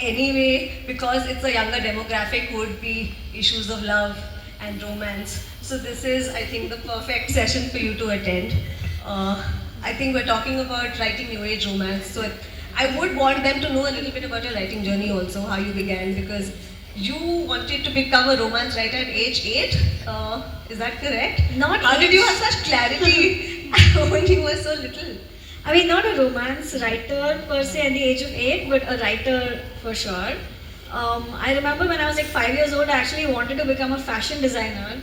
anyway, because it's a younger demographic, would be issues of love and romance. So this is, I think, the perfect session for you to attend. I think we're talking about writing new age romance. So I would want them to know a little bit about your writing journey also, how you began, because you wanted to become a romance writer at age 8. Is that correct? Not How did age. you have such clarity when you were so little? I mean, not a romance writer per se at the age of 8, but a writer for sure. I remember when I was like 5 years old, I actually wanted to become a fashion designer.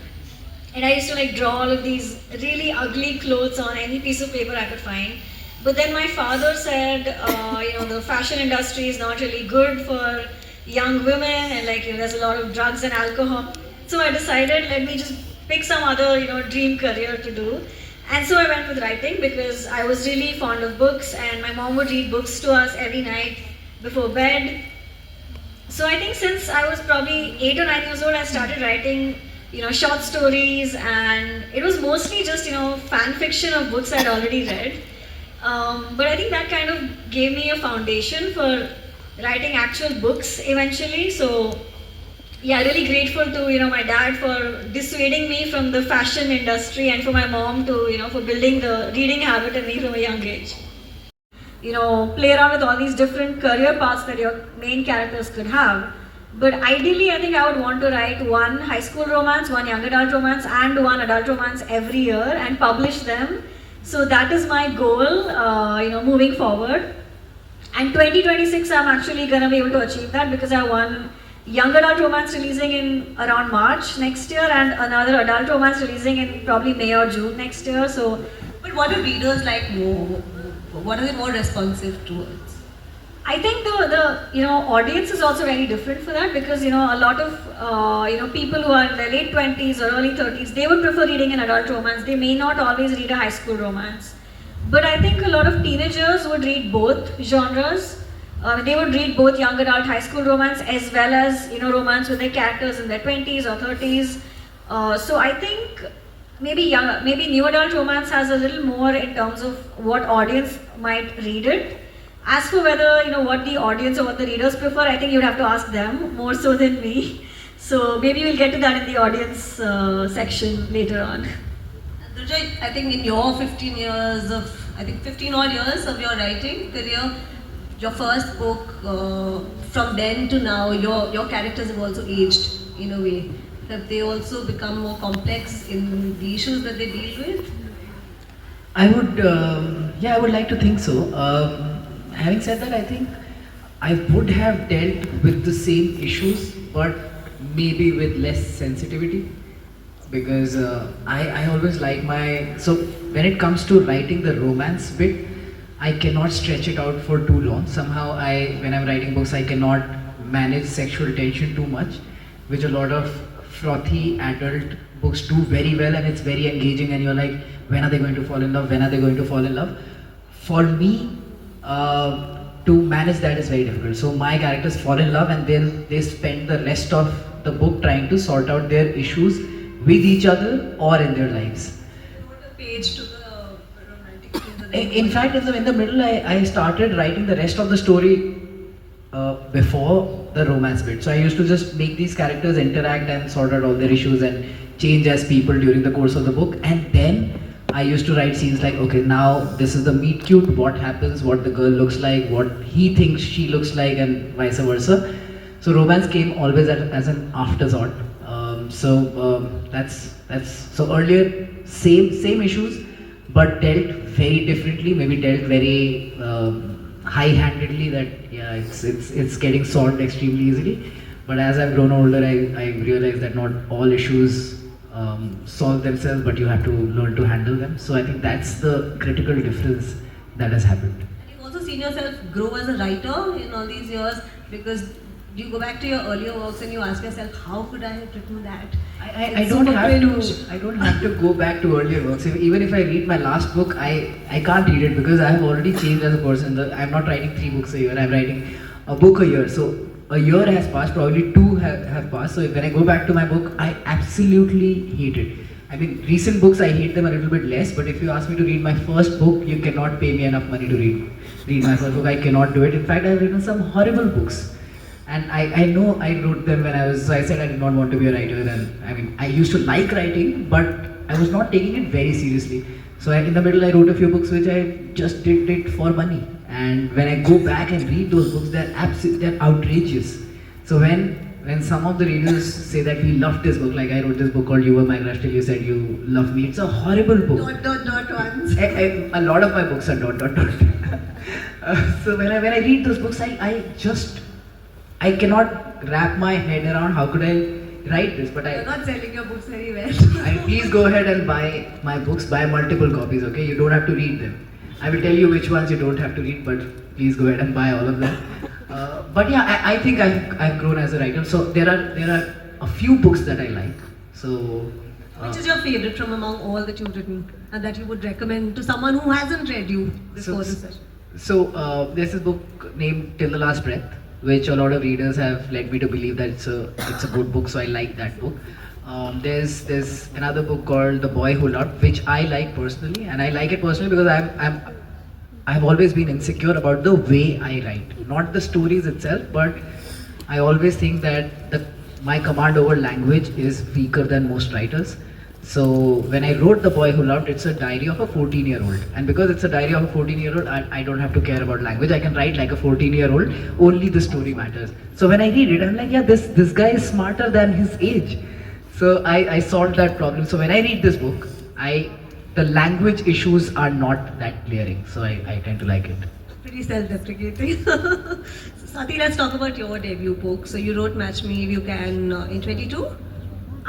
And I used to like draw all of these really ugly clothes on any piece of paper I could find. But then my father said, the fashion industry is not really good for young women, and like there's a lot of drugs and alcohol. So I decided, let me just pick some other dream career to do. And so I went with writing because I was really fond of books, and my mom would read books to us every night before bed. So I think since I was probably 8 or 9 years old, I started writing, short stories, and it was mostly just, fan fiction of books I'd already read. But I think that kind of gave me a foundation for writing actual books eventually. So yeah, really grateful to my dad for dissuading me from the fashion industry, and for my mom to for building the reading habit in me from a young age. Play around with all these different career paths that your main characters could have. But ideally, I think I would want to write one high school romance, one young adult romance, and one adult romance every year and publish them. So that is my goal, moving forward. And 2026, I'm actually going to be able to achieve that because I have one young adult romance releasing in around March next year, and another adult romance releasing in probably May or June next year. So, but what do readers like more? What are they more responsive towards? I think the audience is also very different for that, because a lot of people who are in their late 20s or early 30s, they would prefer reading an adult romance. They may not always read a high school romance. But I think a lot of teenagers would read both genres. They would read both young adult high school romance as well as romance with their characters in their 20s or 30s. So I think maybe new adult romance has a little more in terms of what audience might read it. As for whether what the audience or what the readers prefer, I think you'd have to ask them more so than me. So maybe we'll get to that in the audience section later on. Durjoy, I think in your 15 odd years of your writing career, your first book, from then to now, your characters have also aged in a way. Have they also become more complex in the issues that they deal with? I would, I would like to think so. Having said that, I think I would have dealt with the same issues, but maybe with less sensitivity. Because I always like so when it comes to writing the romance bit, I cannot stretch it out for too long. Somehow when I'm writing books, I cannot manage sexual tension too much, which a lot of frothy adult books do very well, and it's very engaging, and you're like, when are they going to fall in love? When are they going to fall in love? For me, to manage that is very difficult. So my characters fall in love, and then they spend the rest of the book trying to sort out their issues with each other or in their lives. Put a page to the romantic scenes. In fact, in the middle, I started writing the rest of the story before the romance bit. So I used to just make these characters interact and sort out all their issues and change as people during the course of the book. And then I used to write scenes like, okay, now this is the meet cute, what happens, what the girl looks like, what he thinks she looks like, and vice versa. So romance came always as an afterthought. That's so earlier same issues, but dealt very differently. Maybe dealt very high-handedly. That it's getting solved extremely easily. But as I've grown older, I realized that not all issues solve themselves, but you have to learn to handle them. So I think that's the critical difference that has happened. You've also seen yourself grow as a writer in all these years, because you go back to your earlier works and you ask yourself, how could I have written that? I don't have to go back to earlier works. Even if I read my last book, I can't read it because I have already changed as a person. I'm not writing 3 books a year, I'm writing a book a year. So a year has passed, probably 2 have passed. So when I go back to my book, I absolutely hate it. I mean, recent books, I hate them a little bit less, but if you ask me to read my first book, you cannot pay me enough money to read my first book. I cannot do it. In fact, I've written some horrible books. And I know I wrote them when so I said I did not want to be a writer, and I mean, I used to like writing, but I was not taking it very seriously. So in the middle, I wrote a few books which I just did it for money. And when I go back and read those books, they're outrageous. So when some of the readers say that we loved this book, like I wrote this book called You Were My Crush Till You Said You Love Me, it's a horrible book. Dot ones. A lot of my books are dot. So when I read those books, I cannot wrap my head around how could I write this. But You're not selling your books very well. please go ahead and buy my books, buy multiple copies, okay? You don't have to read them. I will tell you which ones you don't have to read, but please go ahead and buy all of them. But yeah, I think I've grown as a writer. So there are a few books that I like. So Which is your favorite from among all that you've written and that you would recommend to someone who hasn't read you before this session? So there's this book named Till the Last Breath, which a lot of readers have led me to believe that it's a good book. So I like that book. There's another book called The Boy Who Loved, which I like personally, and I like it personally because I've always been insecure about the way I write, not the stories itself, but I always think that my command over language is weaker than most writers. So when I wrote The Boy Who Loved, it's a diary of a 14-year-old, and because it's a diary of a 14-year-old, I don't have to care about language. I can write like a 14-year-old. Only the story matters. So when I read it, I'm like, yeah, this guy is smarter than his age. So I solved that problem. So when I read this book, the language issues are not that glaring. So I tend to like it. Pretty self-deprecating. Sati, let's talk about your debut book. So you wrote Match Me If You Can in 22?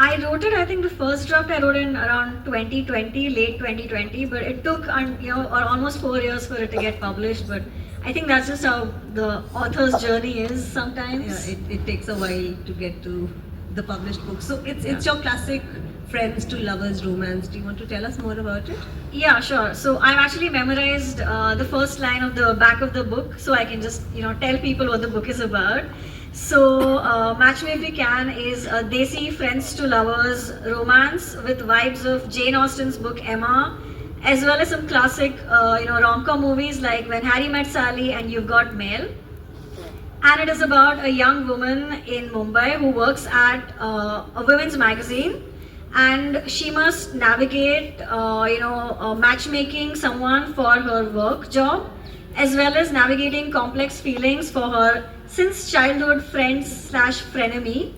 I wrote it, I think the first draft I wrote in around 2020, late 2020, but it took almost 4 years for it to get published. But I think that's just how the author's journey is sometimes. Yeah, it takes a while to get to the published book. So it's your classic friends to lovers romance. Do you want to tell us more about it? Yeah, sure. So I've actually memorized the first line of the back of the book, so I can just tell people what the book is about. So Match Me If You Can is a desi friends to lovers romance with vibes of Jane Austen's book Emma, as well as some classic rom-com movies like When Harry Met Sally and You've Got Mail. And it is about a young woman in Mumbai who works at a women's magazine, and she must navigate matchmaking someone for her work job, as well as navigating complex feelings for her since childhood friends / frenemy.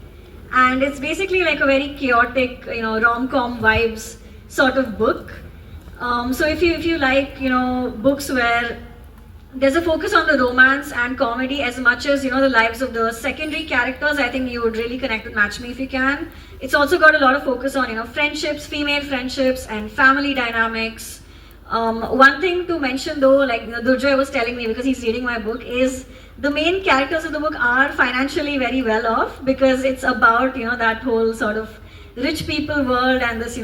And it's basically like a very chaotic rom-com vibes sort of book. So if you like books where there's a focus on the romance and comedy as much as the lives of the secondary characters, I think you would really connect with Match Me If You Can. It's also got a lot of focus on friendships, female friendships, and family dynamics. One thing to mention though, like Durjoy was telling me because he's reading my book, is the main characters of the book are financially very well off, because it's about that whole sort of rich people world, and this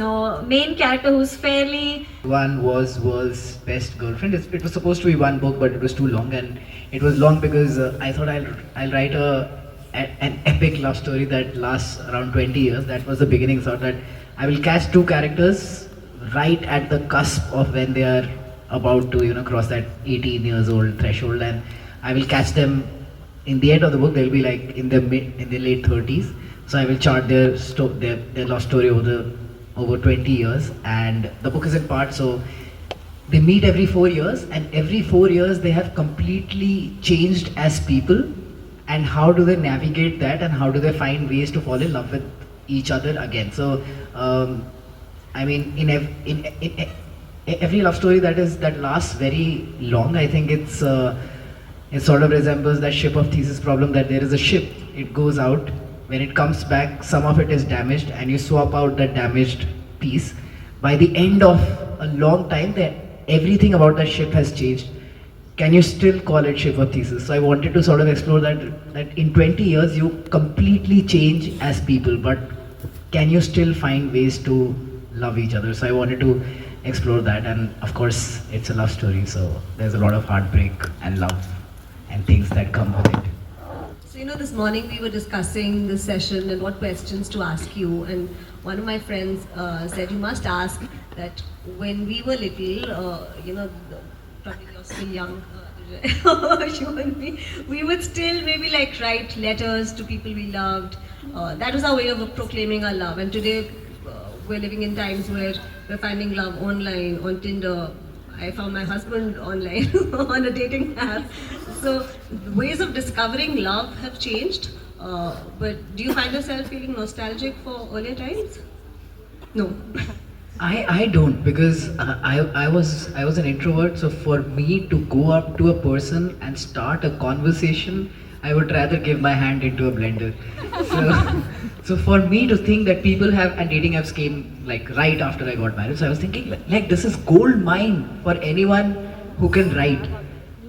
main character who's fairly. One was World's Best Girlfriend. It was supposed to be one book, but it was too long, and it was long because I thought I'll write an epic love story that lasts around 20 years. That was the beginning. Thought that I will catch two characters right at the cusp of when they are about to cross that 18 years old threshold, and I will catch them in the end of the book. They'll be like in the late 30s. So I will chart their love story over 20 years, and the book is in parts. So they meet every 4 years, and every 4 years they have completely changed as people. And how do they navigate that, and how do they find ways to fall in love with each other again? So I mean, in every love story that lasts very long, I think it sort of resembles that ship of Theseus problem, that there is a ship, it goes out. When it comes back, some of it is damaged, and you swap out that damaged piece. By the end of a long time, everything about that ship has changed. Can you still call it ship of Theseus? So I wanted to sort of explore that in 20 years you completely change as people, but can you still find ways to love each other? So I wanted to explore that, and of course it's a love story, so there's a lot of heartbreak and love and things that come with it. So this morning we were discussing this session and what questions to ask you, and one of my friends said you must ask that when we were little, probably you're still young, you and me, we would still maybe like write letters to people we loved. That was our way of proclaiming our love. And today we're living in times where we're finding love online, on Tinder. I found my husband online on a dating app. So ways of discovering love have changed. But do you find yourself feeling nostalgic for earlier times? No. I don't, because I was an introvert, so for me to go up to a person and start a conversation, I would rather give my hand into a blender. So for me to think that people have, and dating apps came like right after I got married, so I was thinking like this is gold mine for anyone who can write,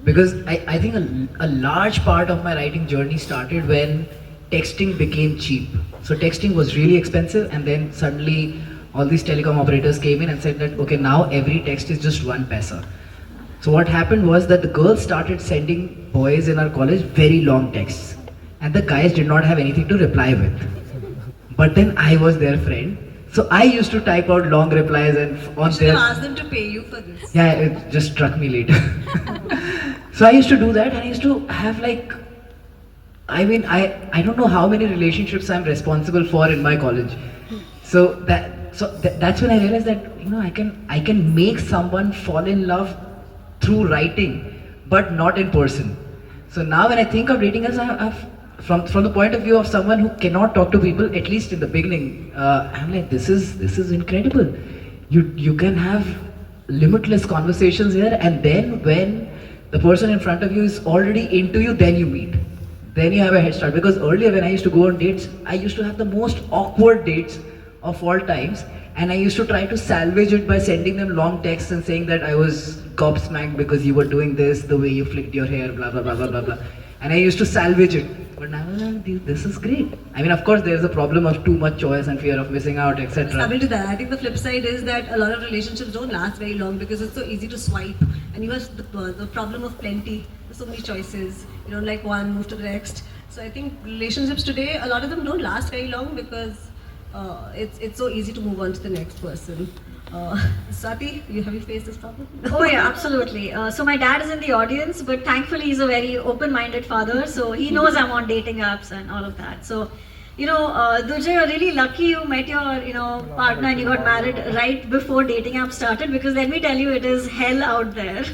because I think a large part of my writing journey started when texting became cheap. So texting was really expensive, and then suddenly all these telecom operators came in and said that okay, now every text is just 1 paisa. So what happened was that the girls started sending boys in our college very long texts, and the guys did not have anything to reply with. But then I was their friend, so I used to type out long replies and on You should their. have asked them to pay you for this. Yeah, it just struck me later. So I used to do that, and I used to have like, I don't know how many relationships I'm responsible for in my college. That's when I realized that I can make someone fall in love through writing, but not in person. So now when I think of dating as from the point of view of someone who cannot talk to people, at least in the beginning, I'm like, this is incredible. You can have limitless conversations here, and then when the person in front of you is already into you, then you meet. Then you have a head start. Because earlier when I used to go on dates, I used to have the most awkward dates of all times, and I used to try to salvage it by sending them long texts and saying that I was gobsmacked because you were doing this, the way you flicked your hair, blah blah blah blah blah blah. And I used to salvage it. But now I'm like, this is great. I mean, of course, there's a problem of too much choice and fear of missing out, etc. Coming to that, I think the flip side is that a lot of relationships don't last very long because it's so easy to swipe, and you have the problem of plenty. There's so many choices. You don't like one, move to the next. So I think relationships today, a lot of them don't last very long because it's so easy to move on to the next person. Sati, have you faced this problem? Oh yeah, absolutely. So my dad is in the audience, but thankfully he's a very open-minded father, so he knows I'm on dating apps and all of that. So, Dujay, you're really lucky you met your, partner and you got married right before dating apps started, because let me tell you, it is hell out there.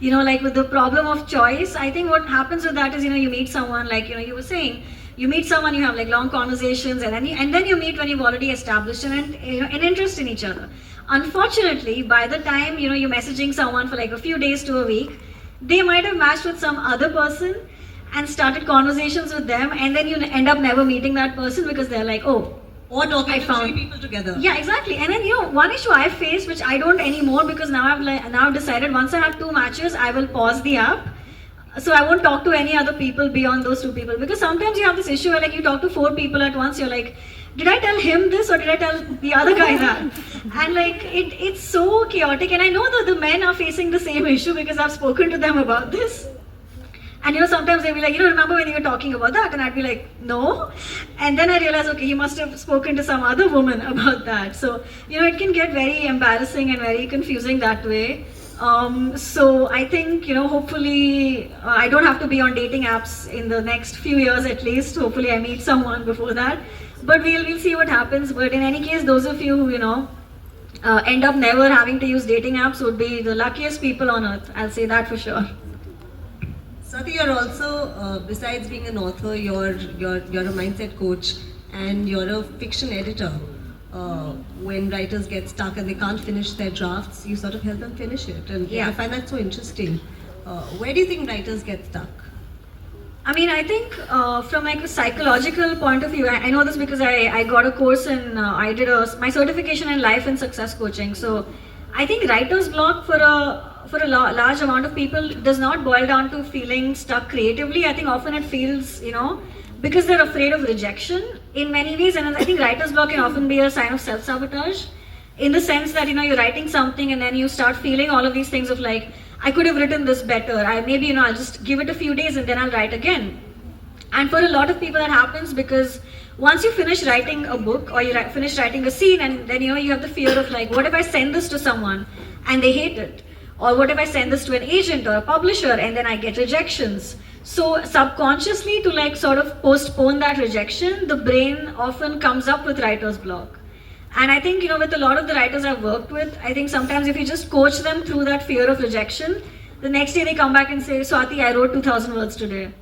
Like with the problem of choice, I think what happens with that is, you meet someone, like, you were saying, you meet someone, you have like long conversations, and then you meet when you've already established an interest in each other. Unfortunately, by the time you're messaging someone for like a few days to a week, they might have matched with some other person and started conversations with them, and then you end up never meeting that person because they're like, oh, Or talking I to found- three people together. yeah, exactly. And then one issue I face, which I don't anymore, because now I've decided once I have 2 matches, I will pause the app. So I won't talk to any other people beyond those 2 people, because sometimes you have this issue where like you talk to 4 people at once. You're like, did I tell him this or did I tell the other guy that? And like it's so chaotic. And I know that the men are facing the same issue because I've spoken to them about this. And sometimes they'll be like, remember when you were talking about that? And I'd be like, no. And then I realize, okay, you must have spoken to some other woman about that. So, it can get very embarrassing and very confusing that way. So I think, hopefully I don't have to be on dating apps in the next few years at least. Hopefully I meet someone before that. But we'll see what happens. But in any case, those of you who, end up never having to use dating apps would be the luckiest people on earth. I'll say that for sure. Sati, you're also, besides being an author, you're a mindset coach and you're a fiction editor. When writers get stuck and they can't finish their drafts, you sort of help them finish it. And Yeah. I find that so interesting. Where do you think writers get stuck? I mean, I think from like a psychological point of view, I know this because I got a course in, I did my certification in life and success coaching. So I think writer's block for a large amount of people does not boil down to feeling stuck creatively. I think often it feels, because they're afraid of rejection in many ways. And I think writer's block can often be a sign of self-sabotage, in the sense that, you're writing something and then you start feeling all of these things of like, I could have written this better. Maybe, I'll just give it a few days and then I'll write again. And for a lot of people that happens because once you finish writing a book or you finish writing a scene, and then, you have the fear of like, what if I send this to someone and they hate it? Or what if I send this to an agent or a publisher and then I get rejections? So subconsciously, to like sort of postpone that rejection, the brain often comes up with writer's block. And I think, with a lot of the writers I've worked with, I think sometimes if you just coach them through that fear of rejection, the next day they come back and say, Swati, I wrote 2,000 words today.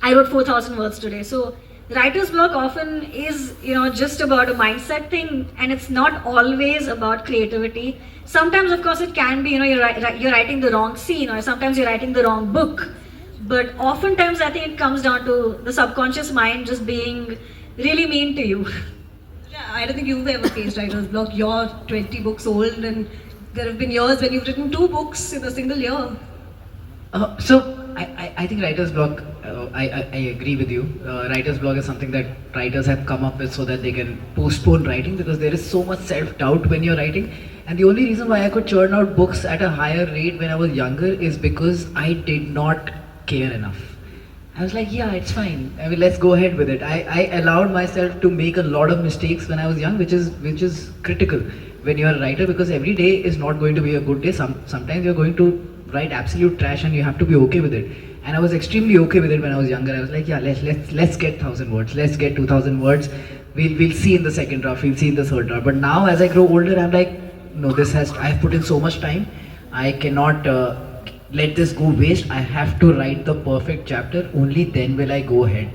I wrote 4,000 words today. So writer's block often is, just about a mindset thing, and it's not always about creativity. Sometimes, of course, it can be, you're writing the wrong scene, or sometimes you're writing the wrong book. But oftentimes, I think it comes down to the subconscious mind just being really mean to you. Yeah, I don't think you've ever faced writer's block. You're 20 books old, and there have been years when you've written 2 books in a single year. I think writer's block, I agree with you. Writer's block is something that writers have come up with so that they can postpone writing, because there is so much self-doubt when you're writing. And the only reason why I could churn out books at a higher rate when I was younger is because I did not care enough. I was like, yeah, it's fine. I mean, let's go ahead with it. I allowed myself to make a lot of mistakes when I was young, which is critical when you're a writer, because every day is not going to be a good day. Sometimes you're going to write absolute trash and you have to be okay with it. And I was extremely okay with it when I was younger. I was like, yeah, let's get 1,000 words. Let's get 2,000 words. We'll see in the second draft. We'll see in the third draft. But now, as I grow older, I'm like, no, I've put in so much time. I cannot let this go waste. I have to write the perfect chapter. Only then will I go ahead.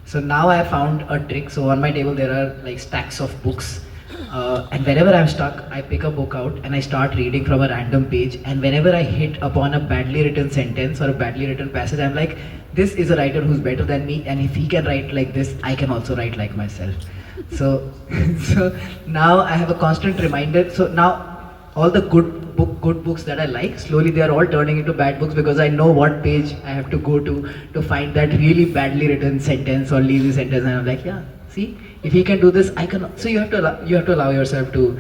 So now I found a trick. So on my table there are like stacks of books. And whenever I'm stuck, I pick a book out and I start reading from a random page. And whenever I hit upon a badly written sentence or a badly written passage, I'm like, this is a writer who's better than me. And if he can write like this, I can also write like myself. So, so now I have a constant reminder. So now all the good books that I like, slowly they are all turning into bad books, because I know what page I have to go to find that really badly written sentence or lazy sentence, and I'm like, yeah, see, if he can do this, I can. So you have to allow yourself to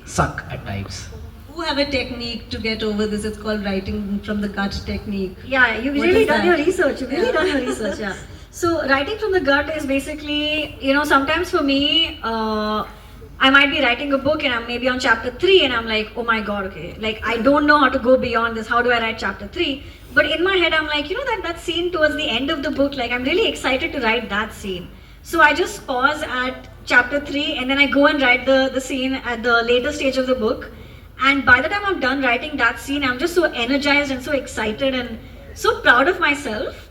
suck at times. You have a technique to get over this. It's called writing from the gut technique. Yeah, you've What really is done that? your research. You've really done your research, yeah. So writing from the gut is basically, sometimes for me, I might be writing a book and I'm maybe on chapter 3 and I'm like, oh my god, okay, like I don't know how to go beyond this. How do I write chapter 3? But in my head, I'm like, that scene towards the end of the book, like I'm really excited to write that scene. So I just pause at chapter 3 and then I go and write the scene at the later stage of the book. And by the time I'm done writing that scene, I'm just so energized and so excited and so proud of myself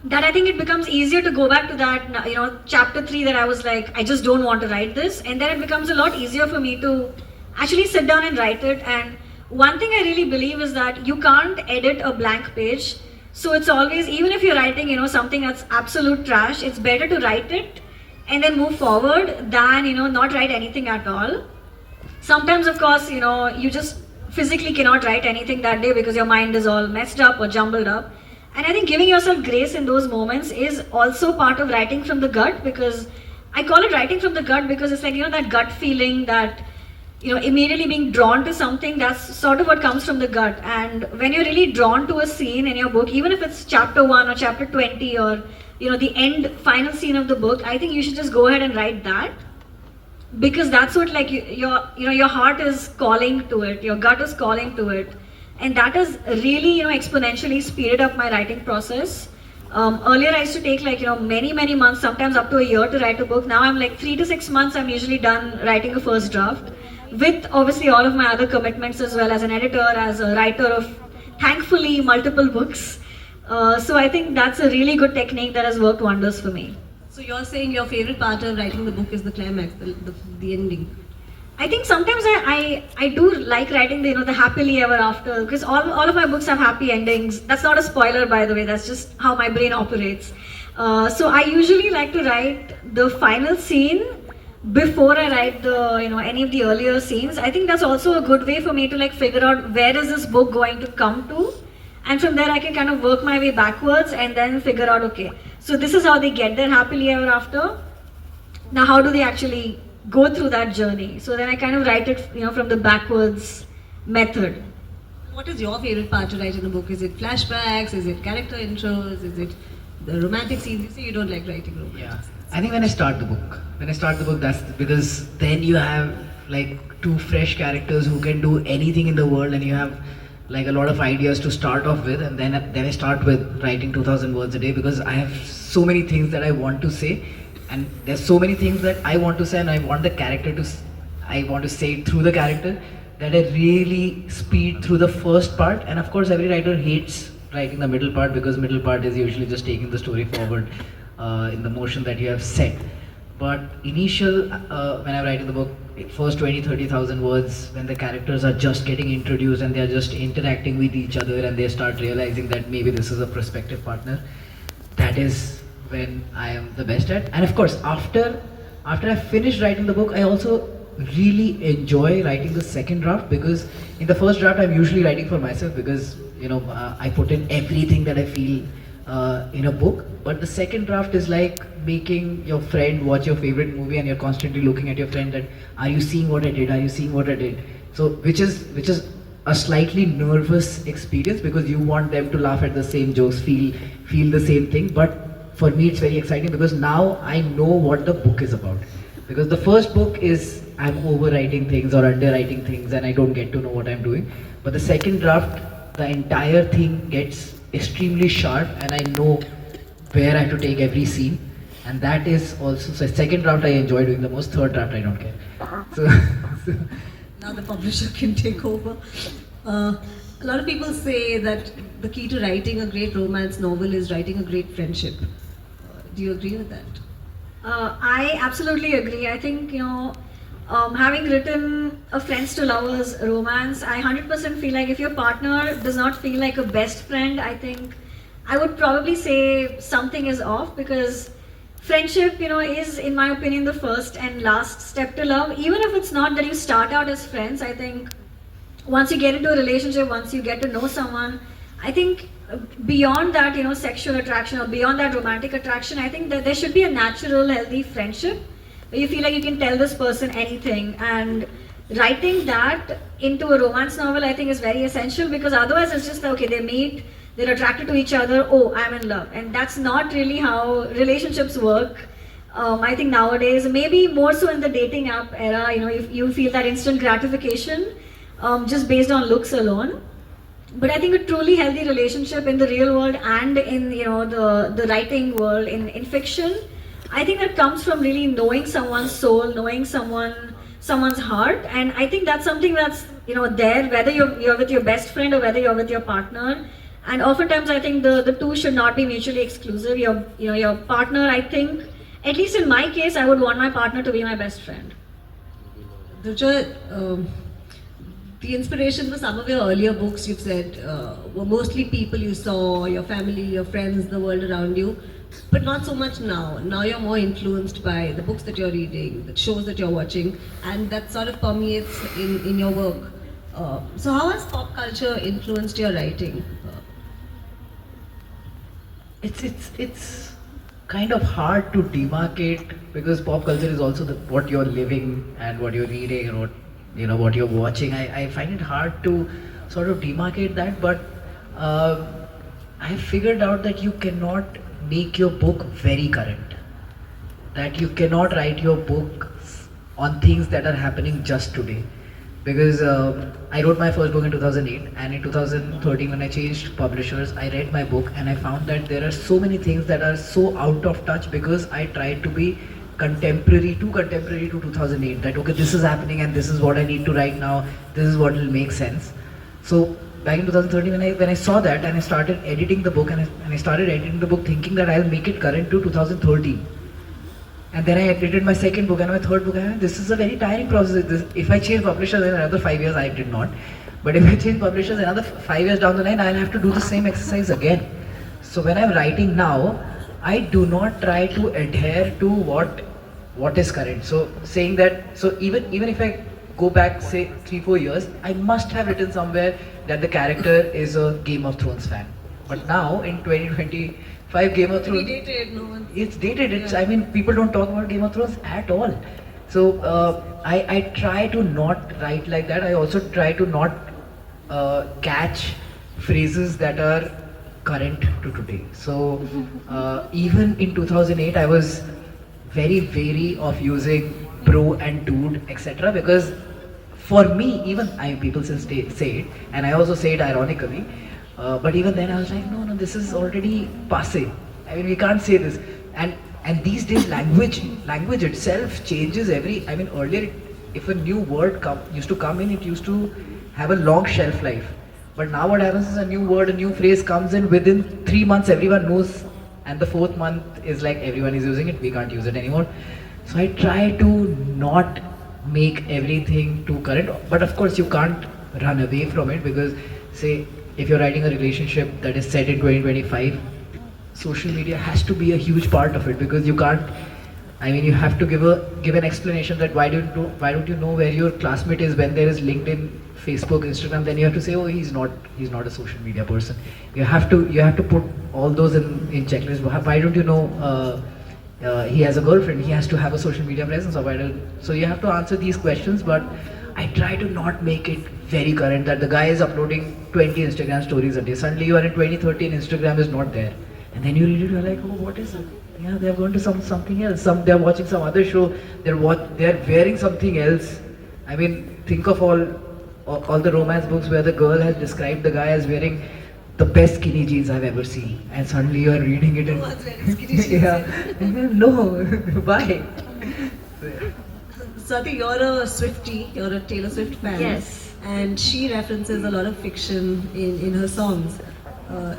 that I think it becomes easier to go back to that, chapter 3 that I was like, I just don't want to write this. And then it becomes a lot easier for me to actually sit down and write it. And one thing I really believe is that you can't edit a blank page. So it's always, even if you're writing, something that's absolute trash, it's better to write it and then move forward than, not write anything at all. Sometimes, of course, you just physically cannot write anything that day because your mind is all messed up or jumbled up. And I think giving yourself grace in those moments is also part of writing from the gut, because I call it writing from the gut because it's like, that gut feeling that, immediately being drawn to something, that's sort of what comes from the gut. And when you're really drawn to a scene in your book, even if it's chapter 1 or chapter 20 or, the end final scene of the book, I think you should just go ahead and write that. Because that's what like your heart is calling to it, your gut is calling to it. And that has really, exponentially speeded up my writing process. Earlier I used to take like, many months, sometimes up to a year to write a book. Now I'm like 3 to 6 months, I'm usually done writing a first draft. With obviously all of my other commitments as well, as an editor, as a writer of thankfully multiple books. So I think that's a really good technique that has worked wonders for me. So you're saying your favorite part of writing the book is the climax, the ending. I think sometimes I do like writing the happily ever after, because all of my books have happy endings. That's not a spoiler, by the way, that's just how my brain operates. So I usually like to write the final scene before I write the any of the earlier scenes. I think that's also a good way for me to like figure out where is this book going to come to, and from there I can kind of work my way backwards and then figure out, okay, so this is how they get there happily ever after. Now how do they actually go through that journey? So then I kind of write it from the backwards method. What is your favorite part to write in a book? Is it flashbacks? Is it character intros? Is it the romantic scenes? You say you don't like writing romance. Yeah, I think when I start the book, that's because then you have like 2 fresh characters who can do anything in the world, and you have like a lot of ideas to start off with, and then I start with writing 2,000 words a day because I have so many things that I want to say, and there's so many things that I want to say, and I want the character to, I want to say it through the character, that I really speed through the first part. And of course, every writer hates writing the middle part because middle part is usually just taking the story forward in the motion that you have set. But initial, when I'm writing the book, first 20, 30,000 words, when the characters are just getting introduced and they're just interacting with each other and they start realizing that maybe this is a prospective partner, that is when I am the best at. And of course, after I finish writing the book, I also really enjoy writing the second draft, because in the first draft I'm usually writing for myself because I put in everything that I feel in a book. But the second draft is like making your friend watch your favorite movie and you're constantly looking at your friend that, are you seeing what I did? Are you seeing what I did? So which is a slightly nervous experience because you want them to laugh at the same jokes, feel the same thing. But for me it's very exciting because now I know what the book is about. Because the first book is I'm overwriting things or underwriting things and I don't get to know what I'm doing. But the second draft, the entire thing gets extremely sharp and I know where I have to take every scene. And that is also, so second draft I enjoy doing the most, third draft I don't care. So, Now the publisher can take over. A lot of people say that the key to writing a great romance novel is writing a great friendship. Do you agree with that? I absolutely agree. I think, having written a friends to lovers romance, I 100% feel like if your partner does not feel like a best friend, I think I would probably say something is off, because friendship, is in my opinion the first and last step to love. Even if it's not that you start out as friends, I think once you get into a relationship, once you get to know someone, I think beyond that, sexual attraction or beyond that romantic attraction, I think that there should be a natural, healthy friendship where you feel like you can tell this person anything. And writing that into a romance novel, I think, is very essential, because otherwise it's just, okay, they meet, they're attracted to each other, oh, I'm in love. And that's not really how relationships work. I think nowadays, maybe more so in the dating app era, you feel that instant gratification just based on looks alone. But I think a truly healthy relationship in the real world and in the writing world, in fiction, I think that comes from really knowing someone's soul, knowing someone's heart. And I think that's something that's there, whether you're with your best friend or whether you're with your partner. And oftentimes I think the two should not be mutually exclusive. Your partner, I think, at least in my case, I would want my partner to be my best friend. Rucha, the inspiration for some of your earlier books, you've said, were mostly people you saw, your family, your friends, the world around you, but not so much now. Now you're more influenced by the books that you're reading, the shows that you're watching, and that sort of permeates in your work. So how has pop culture influenced your writing? it's kind of hard to demarcate, because pop culture is also what you're living and what you're reading and what you're watching. I find it hard to sort of demarcate that, but I figured out that you cannot make your book very current. That you cannot write your book on things that are happening just today. Because I wrote my first book in 2008, and in 2013 when I changed publishers, I read my book and I found that there are so many things that are so out of touch, because I tried to be contemporary to 2008, that okay, this is happening and this is what I need to write now, this is what will make sense. So back in 2013 when I saw that, and I started editing the book, and I started editing the book thinking that I'll make it current to 2013. And then I edited my second book and my third book, and this is a very tiring process. If I change publishers in another 5 years, I did not. But if I change publishers another 5 years down the line, I'll have to do the same exercise again. So when I'm writing now, I do not try to adhere to what is current. So saying that, so even if I go back, say 3-4 years, I must have written somewhere that the character is a Game of Thrones fan. But now in 2025, Game of Thrones, it's dated. I mean, people don't talk about Game of Thrones at all. So I try to not write like that. I also try to not catch phrases that are current to today. So even in 2008, I was very wary of using bro and dude, etc. Because for me, even people say it, and I also say it ironically, but even then I was like, no, this is already passé. I mean, we can't say this. And these days, language itself changes every. I mean, earlier, if a new word used to come in, it used to have a long shelf life. But now what happens is a new word, a new phrase comes in within 3 months. Everyone knows, and the fourth month is like everyone is using it. We can't use it anymore. So I try to not make everything too current. But of course, you can't run away from it because, say, if you're writing a relationship that is set in 2025, social media has to be a huge part of it because you can't. I mean, you have to give an explanation that why don't you know where your classmate is when there is LinkedIn, Facebook, Instagram. Then you have to say, oh, he's not a social media person. You have to put all those in checklist. Why don't you know he has a girlfriend? He has to have a social media presence. Or why don't, so you have to answer these questions. But I try to not make it very current that the guy is uploading 20 Instagram stories a day. Suddenly you are in 2013, Instagram is not there. And then you read it, you're like, oh, what is it? Yeah, they've gone to something else. They're watching some other show. They're wearing something else. I mean, think of all the romance books where the girl has described the guy as wearing the best skinny jeans I've ever seen, and suddenly you are reading it. Who was wearing skinny jeans? Yeah, no, why? Swati, you're a Swiftie, you're a Taylor Swift fan. Yes. And she references a lot of fiction in her songs.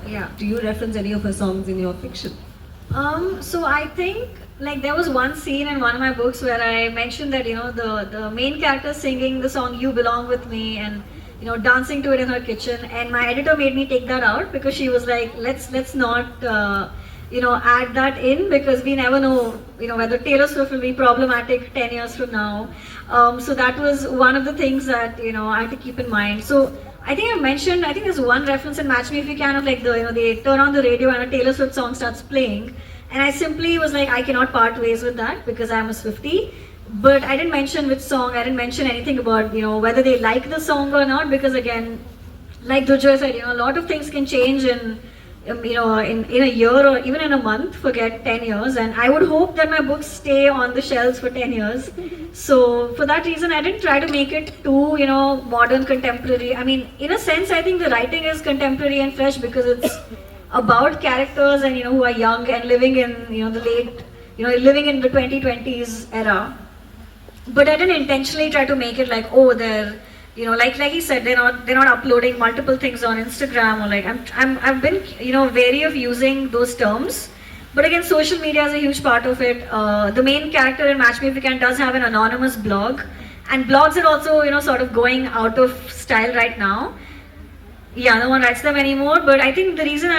Yeah. Do you reference any of her songs in your fiction? So I think like there was one scene in one of my books where I mentioned that the main character singing the song "You Belong with Me" and dancing to it in her kitchen, and my editor made me take that out because she was like, let's not add that in because we never know whether Taylor Swift will be problematic 10 years from now. So that was one of the things that I had to keep in mind. So I think I think there's one reference in Match Me If You Can of like they turn on the radio and a Taylor Swift song starts playing, and I simply was like, I cannot part ways with that because I'm a Swiftie. But I didn't mention which song, I didn't mention anything about whether they like the song or not because again, like Durjoy said, a lot of things can change in a year or even in a month, forget 10 years, and I would hope that my books stay on the shelves for 10 years. So for that reason, I didn't try to make it too, modern, contemporary. I mean, in a sense, I think the writing is contemporary and fresh because it's about characters and, who are young and living in, the late, living in the 2020s era. But I didn't intentionally try to make it like, oh, they're like he said, they're not uploading multiple things on Instagram or like I've been wary of using those terms. But again, social media is a huge part of it. The main character in Match Me If You Can does have an anonymous blog, and blogs are also sort of going out of style right now. Yeah, no one writes them anymore. But I think the reason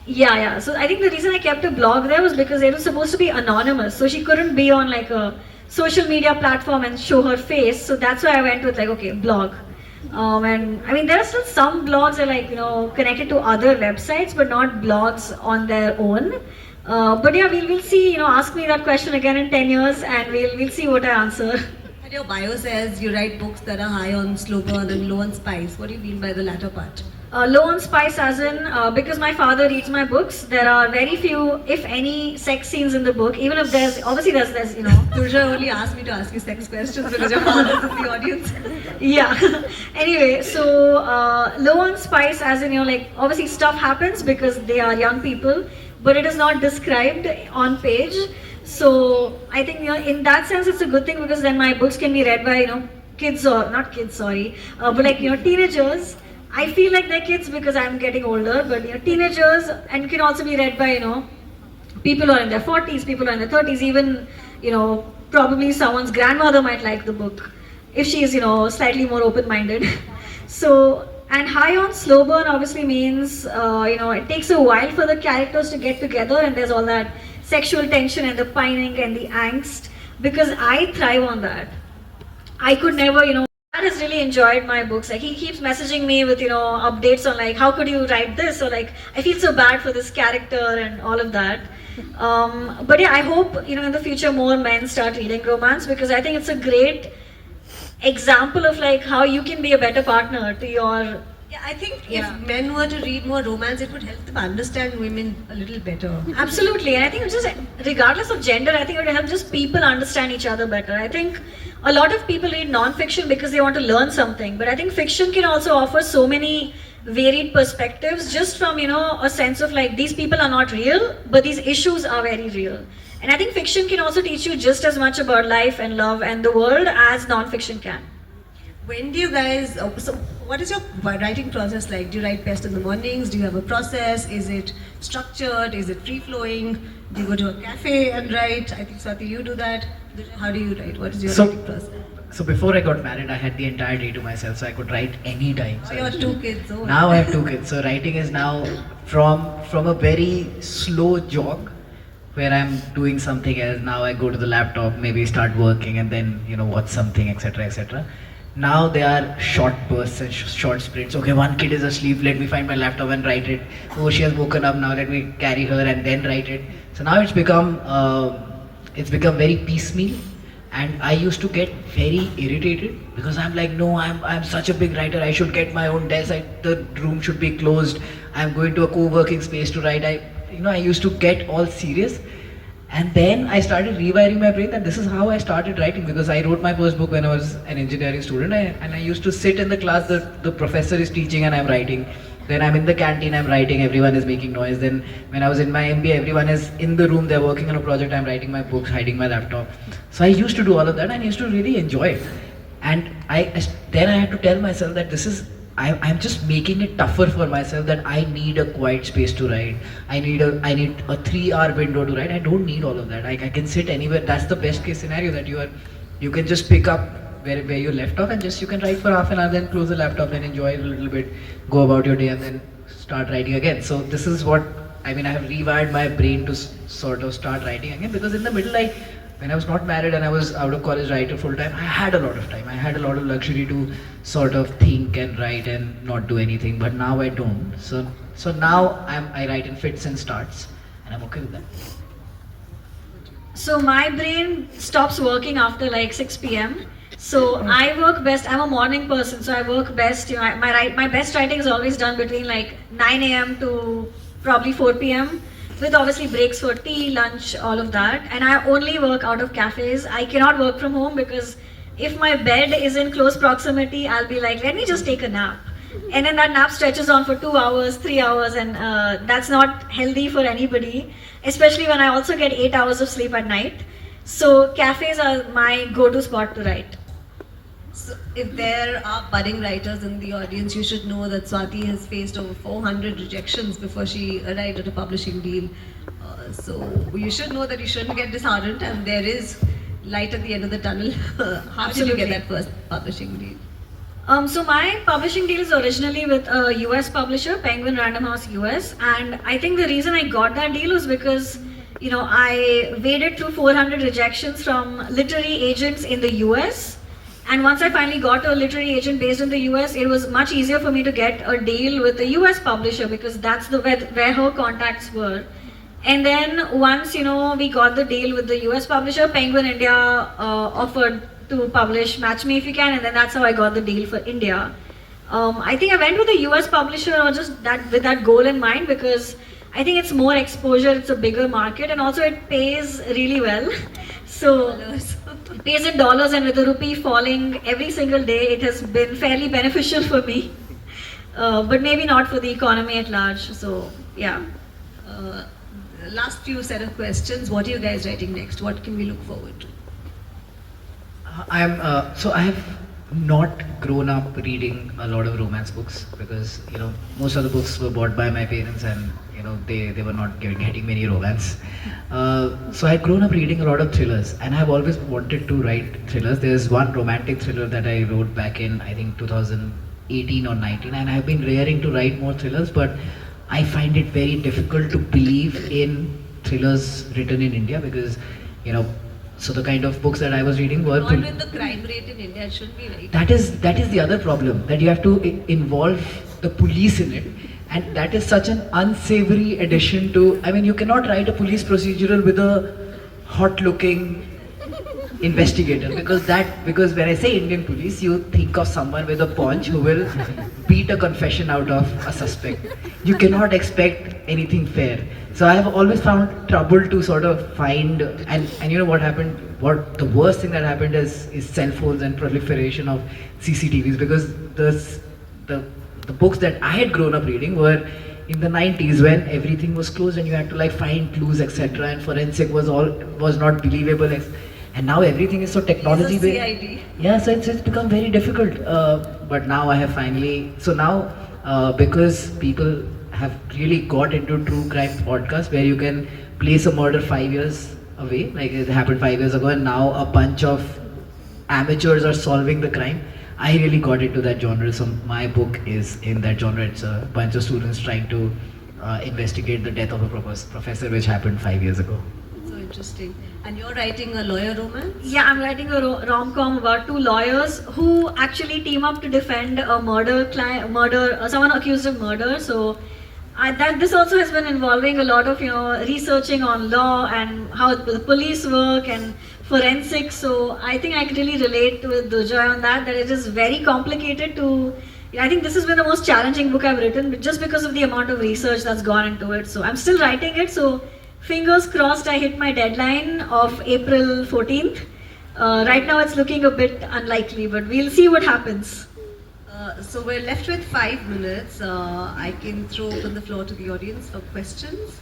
yeah. So I think the reason I kept a blog there was because it was supposed to be anonymous, so she couldn't be on like a social media platform and show her face. So that's why I went with like, okay, blog. And I mean, there are still some blogs that are like, connected to other websites, but not blogs on their own. But yeah, we'll see, ask me that question again in 10 years and we'll see what I answer. And your bio says you write books that are high on slow burn and low on spice. What do you mean by the latter part? Low on spice as in, because my father reads my books, there are very few, if any, sex scenes in the book. Even if there's Durjoy only asked me to ask you sex questions because your father's in the audience. Yeah. Anyway, so low on spice as in, like obviously stuff happens because they are young people, but it is not described on page. So I think, in that sense, it's a good thing because then my books can be read by, kids or, not kids, sorry, but like, teenagers. I feel like they're kids because I'm getting older, but teenagers, and can also be read by people who are in their 40s, people who are in their 30s, even probably someone's grandmother might like the book if she is slightly more open-minded. So, and high on slow burn obviously means it takes a while for the characters to get together, and there's all that sexual tension and the pining and the angst because I thrive on that. I could never Dad has really enjoyed my books. Like he keeps messaging me with updates on like how could you write this or like I feel so bad for this character and all of that. But yeah, I hope in the future more men start reading romance because I think it's a great example of like how you can be a better partner to your Yeah, I think Yeah. if men were to read more romance, it would help them understand women a little better. Absolutely, and I think just regardless of gender, I think it would help just people understand each other better. I think a lot of people read non-fiction because they want to learn something, but I think fiction can also offer so many varied perspectives just from a sense of like these people are not real, but these issues are very real. And I think fiction can also teach you just as much about life and love and the world as non-fiction can. When do you guys, so what is your writing process like? Do you write best in the mornings? Do you have a process? Is it structured? Is it free flowing? Do you go to a cafe and write? I think Swati, you do that. How do you write? What is your So- writing process? So before I got married, I had the entire day to myself, so I could write any time. Oh, So you have 2 kids. Oh. now I have 2 kids, so writing is now from a very slow jog where I'm doing something else. Now I go to the laptop, maybe start working, and then watch something, etc., etc. Now they are short bursts and short sprints. Okay, one kid is asleep. Let me find my laptop and write it. Oh, she has woken up now. Let me carry her and then write it. So now it's become very piecemeal. And I used to get very irritated because I'm like, no, I'm such a big writer. I should get my own desk. The room should be closed. I'm going to a co-working space to write. I used to get all serious. And then I started rewiring my brain that this is how I started writing, because I wrote my first book when I was an engineering student, and I used to sit in the class, the professor is teaching and I'm writing. Then I'm in the canteen, I'm writing, everyone is making noise. Then when I was in my MBA, everyone is in the room, they're working on a project, I'm writing my books, hiding my laptop. So I used to do all of that and I used to really enjoy it. And then I had to tell myself that I'm just making it tougher for myself, that I need a quiet space to write. I need a 3-hour window to write. I don't need all of that. I can sit anywhere. That's the best case scenario, that you can just pick up where you left off and just you can write for half an hour, then close the laptop and enjoy it a little bit, go about your day and then start writing again. So this is what, I have rewired my brain to sort of start writing again, because in the middle, when I was not married and I was out of college writer full time, I had a lot of time. I had a lot of luxury to sort of think and write and not do anything. But now I don't. So now I write in fits and starts, and I'm okay with that. So my brain stops working after like 6 p.m. So I work best. I'm a morning person, so I work best. My best writing is always done between like 9 a.m. to probably 4 p.m. with obviously breaks for tea, lunch, all of that. And I only work out of cafes. I cannot work from home because if my bed is in close proximity, I'll be like, let me just take a nap. And then that nap stretches on for 2 hours, 3 hours, and that's not healthy for anybody, especially when I also get 8 hours of sleep at night. So cafes are my go-to spot to write. So if there are budding writers in the audience, you should know that Swati has faced over 400 rejections before she arrived at a publishing deal. So you should know that you shouldn't get disheartened, and there is light at the end of the tunnel. How did you Absolutely. get that first publishing deal? So my publishing deal is originally with a US publisher, Penguin Random House US, and I think the reason I got that deal was because I waded through 400 rejections from literary agents in the US. And once I finally got a literary agent based in the US, it was much easier for me to get a deal with a US publisher because that's where her contacts were. And then once we got the deal with the US publisher, Penguin India offered to publish Match Me If You Can, and then that's how I got the deal for India. I think I went with a US publisher or just with that goal in mind because I think it's more exposure, it's a bigger market, and also it pays really well. So it pays in dollars, and with the rupee falling every single day, it has been fairly beneficial for me. But maybe not for the economy at large. So yeah. Last few set of questions. What are you guys writing next? What can we look forward to? So I have not grown up reading a lot of romance books because most of the books were bought by my parents, and they were not getting many romance. So I've grown up reading a lot of thrillers, and I've always wanted to write thrillers. There's one romantic thriller that I wrote back in, I think, 2018 or 19, and I've been raring to write more thrillers, but I find it very difficult to believe in thrillers written in India because so the kind of books that I was reading were Not with the crime rate in India, it shouldn't be right. that is the other problem, that you have to involve the police in it, and that is such an unsavory addition to, you cannot write a police procedural with a hot looking investigator, because when I say Indian police, you think of someone with a paunch who will beat a confession out of a suspect. You cannot expect anything fair. So I have always found trouble to sort of find, and you know what happened, what the worst thing that happened is cell phones and proliferation of CCTVs, because the books that I had grown up reading were in the 90s when everything was closed and you had to like find clues, etc., and forensic was not believable, and now everything is so technology He's a based. CID. Yeah, so it's become very difficult. But now I have finally, so now because people have really got into true crime podcasts where you can place a murder 5 years away, like it happened 5 years ago, and now a bunch of amateurs are solving the crime. I really got into that genre, so my book is in that genre. It's a bunch of students trying to investigate the death of a professor, which happened 5 years ago. So interesting. And you're writing a lawyer romance? Yeah, I'm writing a rom-com about two lawyers who actually team up to defend a someone accused of murder. So this also has been involving a lot of researching on law and how the police work and forensics. So I think I can really relate with Durjoy on that it is very complicated to. I think this has been the most challenging book I've written, but just because of the amount of research that's gone into it. So I'm still writing it. So fingers crossed I hit my deadline of April 14th. Right now it's looking a bit unlikely, but we'll see what happens. So we're left with 5 minutes. I can throw open the floor to the audience for questions.